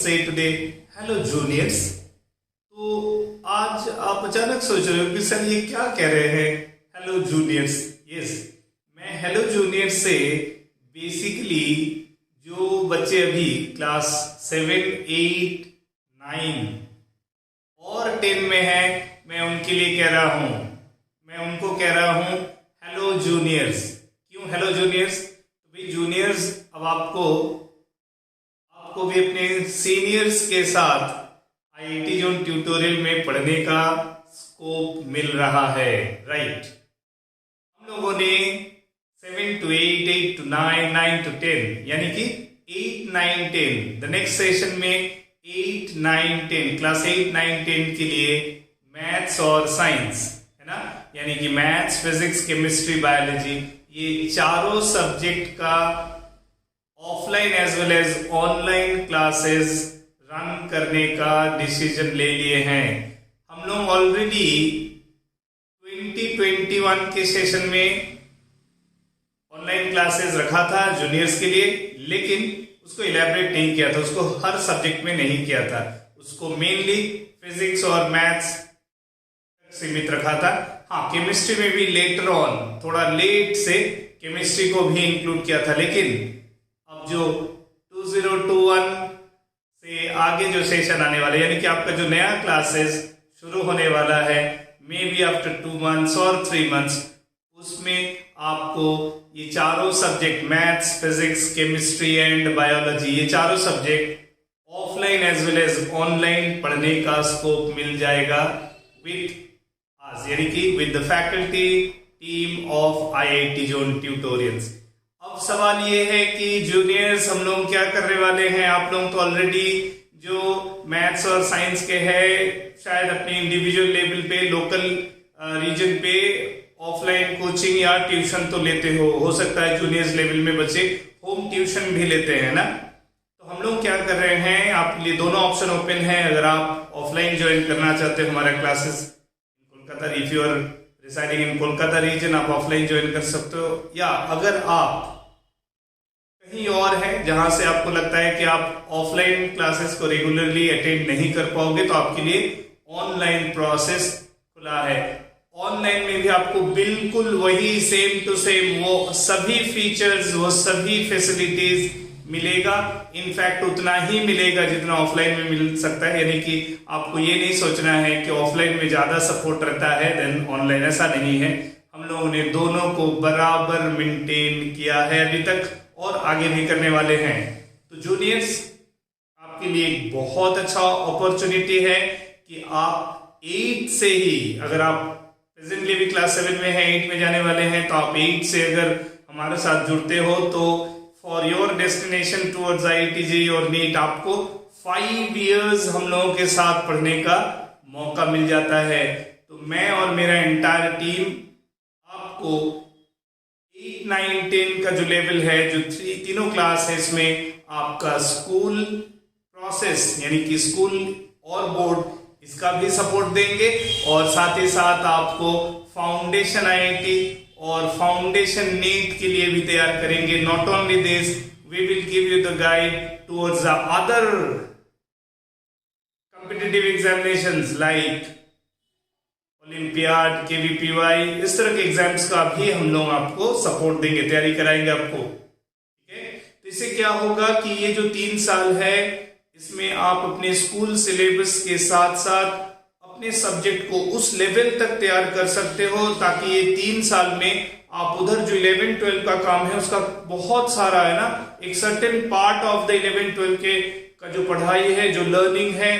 say today, hello juniors. तो आज आप अचानक सोच रहे हो कि सर ये क्या कह रहे हैं हेलो जूनियर्स. यस, मैं हेलो जूनियर्स से बेसिकली जो बच्चे अभी क्लास 7, 8, 9 और 10 में हैं, मैं उनके लिए कह रहा हूं. मैं उनको कह रहा हूं हेलो जूनियर्स. क्यों हेलो जूनियर्स? तो भाई जूनियर्स, अब आपको भी अपने सीनियर्स के साथ आईआईटी जोन ट्यूटोरियल में पढ़ने का स्कोप मिल रहा है, राइट. हम लोगों ने 7 to 8, 8 to 9, 9 to 10 यानी कि 8, 9, 10 द नेक्स्ट सेशन में 8, 9, 10 क्लास 8, 9, 10 के लिए मैथ्स और साइंस है ना, यानी कि मैथ्स, फिजिक्स, केमिस्ट्री, बायोलॉजी, ये चारों सब्जेक्ट का offline as well as online classes run करने का डिसीजन ले लिए हैं. हम लोग ऑलरेडी 2021 के सेशन में ऑनलाइन क्लासेस रखा था जूनियर्स के लिए, लेकिन उसको इलैबोरेट नहीं किया था, उसको हर सब्जेक्ट में नहीं किया था, उसको मेनली फिजिक्स और मैथ्स सीमित रखा था. हाँ, केमिस्ट्री में भी लेटर ऑन थोड़ा लेट से केमिस्ट्री को भी इंक्लूड किया था, लेकिन अब जो 2021 से आगे जो सेशन आने वाले, यानी कि आपका जो नया क्लासेस शुरू होने वाला है मे बी आफ्टर 2 months और 3 months, उसमें आपको ये चारों subject maths, physics, chemistry and biology, ये चारों subject offline as well as online पढ़ने का स्कोप मिल जाएगा विद अस, यानी कि with the faculty team of IIT Zone Tutorials. अब सवाल ये है कि जूनियर्स हम लोग क्या करने वाले हैं. आप लोग तो ऑलरेडी जो मैथ्स और साइंस के हैं शायद अपने इंडिविजुअल लेवल पे, लोकल रीजन पे ऑफलाइन कोचिंग या ट्यूशन तो लेते हो सकता है जूनियर्स लेवल में बच्चे होम ट्यूशन भी लेते हैं ना. तो हम लोग क्या कर रहे हैं, आपके लिए दोनों ऑप्शन ओपन है. अगर आप ऑफलाइन ज्वाइन करना चाहते हो हमारा classes in Kolkata, if you are residing in Kolkata region, आप ऑफलाइन ज्वाइन कर सकते हो. या अगर आप कहीं और है जहां से आपको लगता है कि आप ऑफलाइन क्लासेस को रेगुलरली अटेंड नहीं कर पाओगे, तो आपके लिए ऑनलाइन प्रोसेस खुला है. ऑनलाइन में भी आपको बिल्कुल वही सेम टू सेम वो सभी फीचर्स, वो सभी फैसिलिटीज मिलेगा. इनफैक्ट उतना ही मिलेगा जितना ऑफलाइन में मिल सकता है, यानी कि आपको ये नहीं सोचना है कि ऑफलाइन में ज्यादा सपोर्ट रहता है देन ऑनलाइन, ऐसा नहीं है. हम लोगों ने दोनों को बराबर मेंटेन किया है अभी तक और आगे भी करने वाले हैं. तो जूनियर्स, आपके लिए एक बहुत अच्छा अपॉर्चुनिटी है कि आप 8 से ही, अगर आप प्रेजेंटली भी क्लास 7 में हैं, 8 में जाने वाले हैं, तो आप 8 से अगर हमारे साथ जुड़ते हो तो for your destination towards IIT और नीट आपको 5 years हम लोगों के साथ पढ़ने का मौका मिल जाता है. तो मैं और मेरा एंटायर टीम आपको 8, 9, 10 का जो लेवल है, जो तीनों क्लास है, इसमें आपका स्कूल प्रोसेस यानी कि स्कूल और बोर्ड, इसका भी सपोर्ट देंगे और साथ ही साथ आपको फाउंडेशन आईआईटी और फाउंडेशन नीट के लिए भी तैयार करेंगे. Not only this, we will give you the guide towards the other competitive examinations like Olympiad, KVPY, इस तरह के एग्जाम्स का भी हम लोग आपको सपोर्ट देंगे, तैयारी कराएंगे आपको. ठीक है, तो इससे क्या होगा कि ये जो 3 साल है, इसमें आप अपने स्कूल सिलेबस के साथ साथ अपने सब्जेक्ट को उस लेवल तक तैयार कर सकते हो, ताकि ये 3 साल में आप उधर जो 11, 12 का काम है उसका बहुत सारा है ना, एक सर्टेन पार्ट ऑफ द 11, 12 के का जो पढ़ाई है, जो लर्निंग है,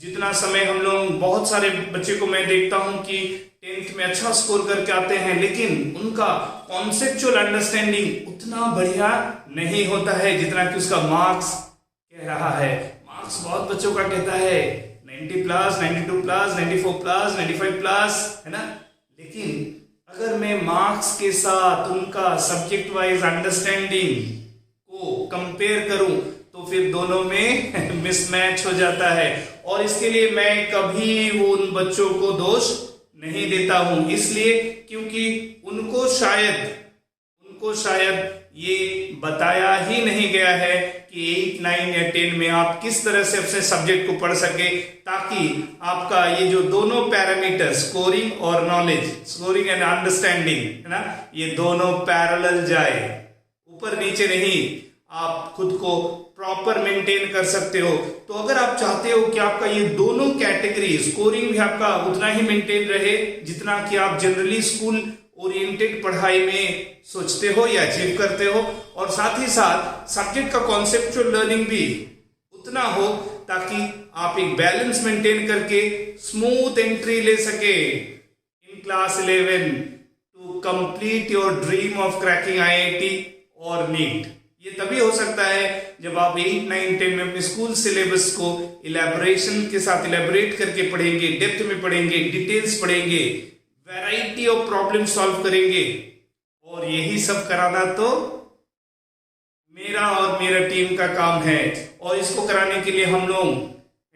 जितना समय हम लोग, बहुत सारे बच्चे को मैं देखता हूं कि 10th में अच्छा स्कोर करके आते हैं, लेकिन उनका कॉन्सेप्चुअल अंडरस्टैंडिंग उतना बढ़िया नहीं होता है जितना कि उसका मार्क्स कह रहा है. मार्क्स बहुत बच्चों का कहता है 90+, 92+, 94+, 95+, है ना, लेकिन अगर मैं मार्क्स के साथ उनका सब्जेक्ट वाइज अंडरस्टैंडिंग को कंपेयर करूं तो फिर दोनों में मिसमैच हो जाता है. और इसके लिए मैं कभी उन बच्चों को दोष नहीं देता हूं, इसलिए क्योंकि उनको शायद उनको शायद ये बताया ही नहीं गया है कि 8, 9 या 10 में आप किस तरह से अपने सब्जेक्ट को पढ़ सके, ताकि आपका ये जो दोनों पैरामीटर स्कोरिंग और नॉलेज, स्कोरिंग एंड अंडरस्टैंडिंग है ना, ये दोनों पैरेलल जाए, ऊपर नीचे नहीं, आप खुद को प्रॉपर मेंटेन कर सकते हो। तो अगर आप चाहते हो कि आपका ये दोनों कैटेगरी, स्कोरिंग भी आपका उतना ही मेंटेन रहे जितना कि आप जनरली स्कूल ओरिएंटेड पढ़ाई में सोचते हो या अचीव करते हो, और साथ ही साथ सब्जेक्ट का कॉन्सेप्चुअल लर्निंग भी उतना हो ताकि आप एक बैलेंस मेंटेन करके स्मूथ एंट्री ले सके in class 11 to complete your dream of cracking IIT और नीट। ये तभी हो सकता है जब आप 8, 9, 10 में अपने स्कूल सिलेबस को इलेबोरेशन के साथ इलेबोरेट करके पढ़ेंगे, डेप्थ में पढ़ेंगे, डिटेल्स पढ़ेंगे, वैरायटी ऑफ प्रॉब्लम सॉल्व करेंगे। और यही सब कराना तो मेरा और मेरा टीम का काम है, और इसको कराने के लिए हम लोग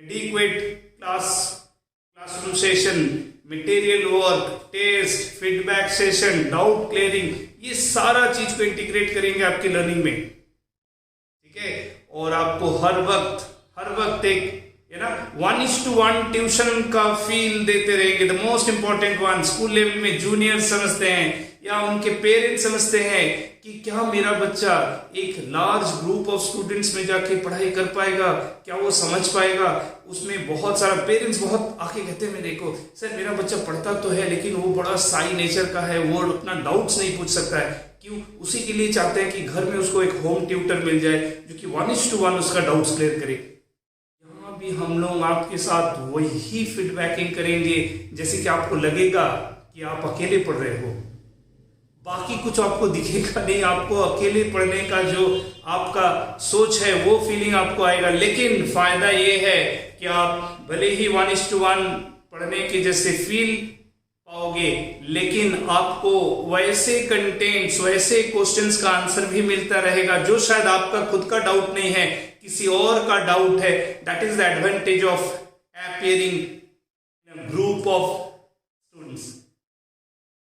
adequate classroom session, material work, test, feedback session, doubt clearing, ये सारा चीज को इंटीग्रेट करेंगे आपकी लर्निंग में, ठीक है। और आपको हर वक्त एक 1:1 ट्यूशन का फील देते रहेंगे। The most important one, school level में जूनियर समझते हैं या उनके पेरेंट्स समझते हैं कि क्या मेरा बच्चा एक लार्ज ग्रुप ऑफ स्टूडेंट्स में जाके पढ़ाई कर पाएगा, क्या वो समझ पाएगा। उसमें बहुत सारा पेरेंट्स बहुत आके कहते हैं मेरे को, सर मेरा बच्चा पढ़ता तो है लेकिन वो बड़ा साई नेचर का है, वो अपना डाउट्स नहीं पूछ सकता है। क्यों? उसी के लिए चाहते हैं कि घर में उसको एक होम ट्यूटर मिल जाए जो कि 1:1 उसका डाउट्स क्लियर करे। भी हम लोग आपके साथ वही फीडबैकिंग करेंगे जैसे कि आपको लगेगा कि आप अकेले पढ़ रहे हो, बाकी कुछ आपको दिखेगा नहीं। आपको अकेले पढ़ने का जो आपका सोच है वो फीलिंग आपको आएगा, लेकिन फायदा ये है कि आप भले ही 1:1 पढ़ने के जैसे फील पाओगे, लेकिन आपको वैसे कंटेंट्स, वैसे क्वेश्चंस का आंसर भी मिलता रहेगा जो शायद आपका खुद का डाउट नहीं है, किसी और का डाउट है। That is the advantage of appearing in a group of students.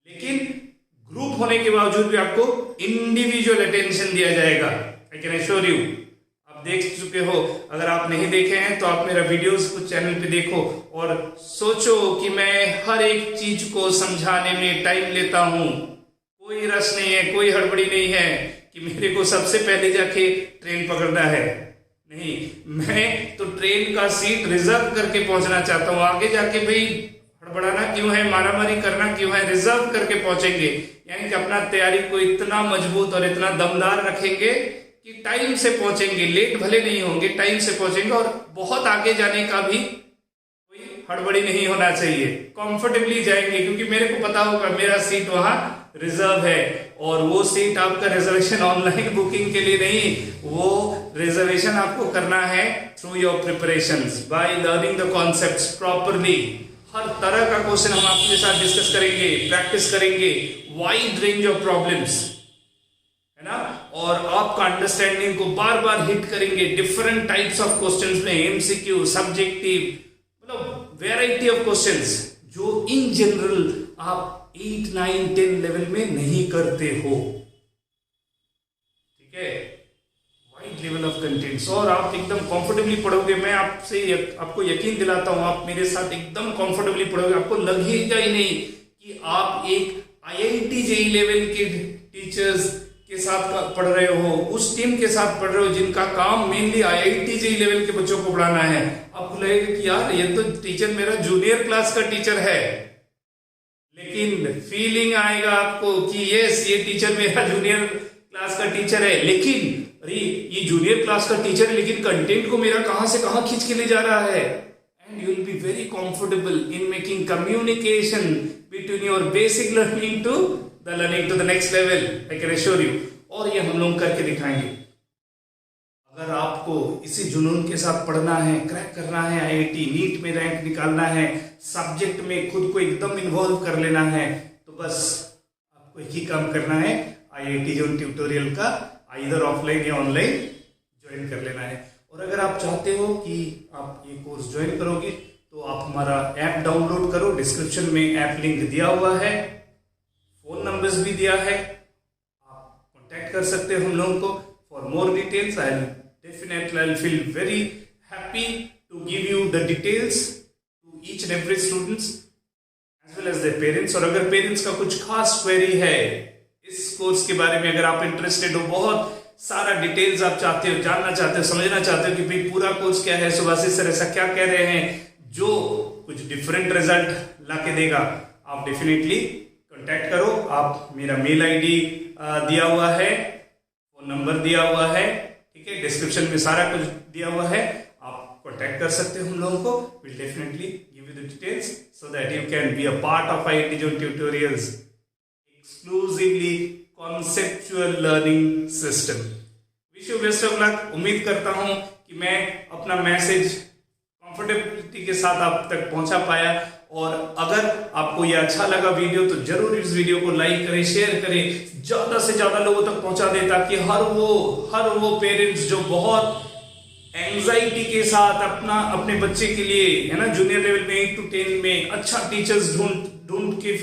लेकिन ग्रुप होने के बावजूद भी आपको इंडिविजुअल अटेंशन दिया जाएगा। आई कैन एश्योर यू, आप देख चुके हो, अगर आप नहीं देखे हैं तो आप मेरा वीडियोस कुछ चैनल पे देखो और सोचो कि मैं हर एक चीज को समझाने में टाइम लेता हूं, कोई रस नहीं है, कोई हड़बड़ी नहीं है कि मेरे को सबसे पहले जाके ट्रेन पकड़ना है। नहीं, मैं तो ट्रेन का सीट रिजर्व करके पहुंचना चाहता हूं। आगे जाके भाई हड़बड़ाना क्यों है, मारामारी करना क्यों है, रिजर्व करके पहुंचेंगे। यानी कि अपना तैयारी को इतना मजबूत और इतना दमदार रखेंगे कि टाइम से पहुंचेंगे, लेट भले नहीं होंगे, टाइम से पहुंचेंगे। और बहुत आगे जाने का भी कोई हड़बड़ी नहीं होना चाहिए, कंफर्टेबली जाएंगे, क्योंकि मेरे को पता होगा मेरा सीट वहां रिजर्व है। और वो सीट आपका रिजर्वेशन ऑनलाइन बुकिंग के लिए नहीं, वो रिजर्वेशन आपको करना है through your preparations, by learning the concepts properly. हर तरह का क्वेश्चन हम आपके साथ डिस्कस करेंगे, प्रैक्टिस करेंगे, वाइड रेंज ऑफ प्रॉब्लम्स, है ना। और आपका अंडरस्टैंडिंग को बार बार हिट करेंगे डिफरेंट टाइप्स ऑफ क्वेश्चंस में, एमसीक्यू, सब्जेक्टिव, मतलब वेराइटी ऑफ क्वेश्चंस जो इन जनरल आप 8, 9, 10 लेवल में नहीं करते हो, ठीक है। वाइड लेवल ऑफ कंटेंट्स, और आप एकदम कंफर्टेबली पढ़ोगे। मैं आपको यकीन दिलाता हूं, आप मेरे साथ एकदम कंफर्टेबली पढ़ोगे। आपको लगेगा ही नहीं कि आप एक आईआईटी जेईई लेवल के टीचर्स के साथ पढ़ रहे हो, उस टीम के साथ पढ़ रहे हो जिनका काम मेनली आईआईटी जेईई लेवल के बच्चों को पढ़ाना है। आपको लगेगा कि यार ये तो टीचर मेरा जूनियर क्लास का टीचर है, लेकिन फीलिंग आएगा आपको कि यस ये टीचर मेरा जूनियर क्लास का टीचर है, लेकिन अरे ये जूनियर क्लास का टीचर है लेकिन कंटेंट को मेरा कहां से कहां खींच के ले जा रहा है। And you will be very comfortable in making communication between your basic learning to the learning to the next level, I can assure you. और ये हम लोग करके दिखाएंगे। अगर आपको इसी जुनून के साथ पढ़ना है, क्रैक करना है, आईआईटी नीट में रैंक निकालना है, सब्जेक्ट में खुद को एकदम इन्वॉल्व कर लेना है, तो बस आपको एक ही काम करना है, आईआईटी जोन ट्यूटोरियल का आइदर ऑफलाइन या ऑनलाइन ज्वाइन कर लेना है। और अगर आप चाहते हो कि आप ये कोर्स ज्वाइन करोगे तो आप हमारा ऐप डाउनलोड करो, डिस्क्रिप्शन में ऐप लिंक दिया हुआ है, फोन नंबर्स भी दिया है, आप कांटेक्ट कर सकते हो हम लोगों को। For more details I feel very happy to give you the details to each and every students as well as their parents. और अगर पेरेंट्स का कुछ खास क्वेरी है इस कोर्स के बारे में, अगर आप इंटरेस्टेड हो, बहुत सारा डिटेल्स आप चाहते हो, जानना चाहते हो, समझना चाहते हो कि भाई पूरा कोर्स क्या है, सुभाषिस सर ऐसा क्या कह रहे हैं जो कुछ डिफरेंट रिजल्ट लाके देगा, आप डेफिनेटली कांटेक्ट करो। आप मेरा मेल आईडी दिया हुआ है, फोन नंबर दिया हुआ है, ठीक है, डिस्क्रिप्शन में सारा कुछ दिया हुआ है, आप कांटेक्ट कर सकते हो हम लोगों को। Will definitely give you the details so that you can be a part of IIT Zone tutorials exclusively conceptual learning system. Wish you best of luck. उम्मीद करता हूं कि मैं अपना मैसेज कंफर्टेबिलिटी के साथ आप तक पहुंचा पाया। और अगर आपको यह अच्छा लगा वीडियो तो जरूर इस वीडियो को लाइक करें, शेयर करें, ज्यादा से ज्यादा लोगों तक पहुंचा दें, ताकि हर वो पेरेंट्स जो बहुत एंजाइटी के साथ अपने बच्चे के लिए, है ना, जूनियर लेवल में 8 to 10 में अच्छा टीचर्स ढूंढ के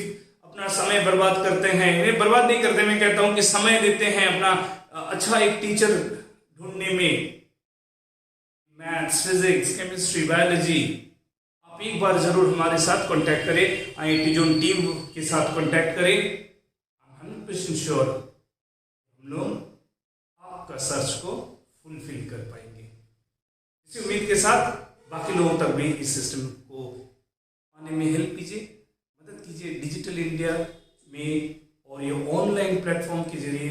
अपना समय बर्बाद करते हैं, मैं बर्बाद नहीं करते, मैं कहता हूं कि समय देते हैं अपना अच्छा एक टीचर ढूंढने में, मैथ्स, फिजिक्स, केमिस्ट्री, बायोलॉजी, आप एक बार जरूर हमारे साथ कांटेक्ट करें, IIT Zone टीम के साथ कांटेक्ट करें। 100% श्योर हम लोग आपका सर्च को फुलफिल कर पाएंगे। इसी उम्मीद के साथ बाकी लोगों तक भी इस सिस्टम को पाने में हेल्प कीजिए, मदद कीजिए। डिजिटल इंडिया में और ये ऑनलाइन प्लेटफॉर्म के जरिए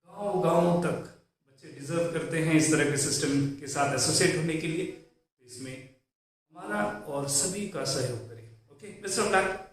गांव तक बच्चे डिजर्व करते हैं इस तरह के सिस्टम के साथ एसोसिएट होने के लिए। इसमें हमारा और सभी का सहयोग करें। Okay, best of luck.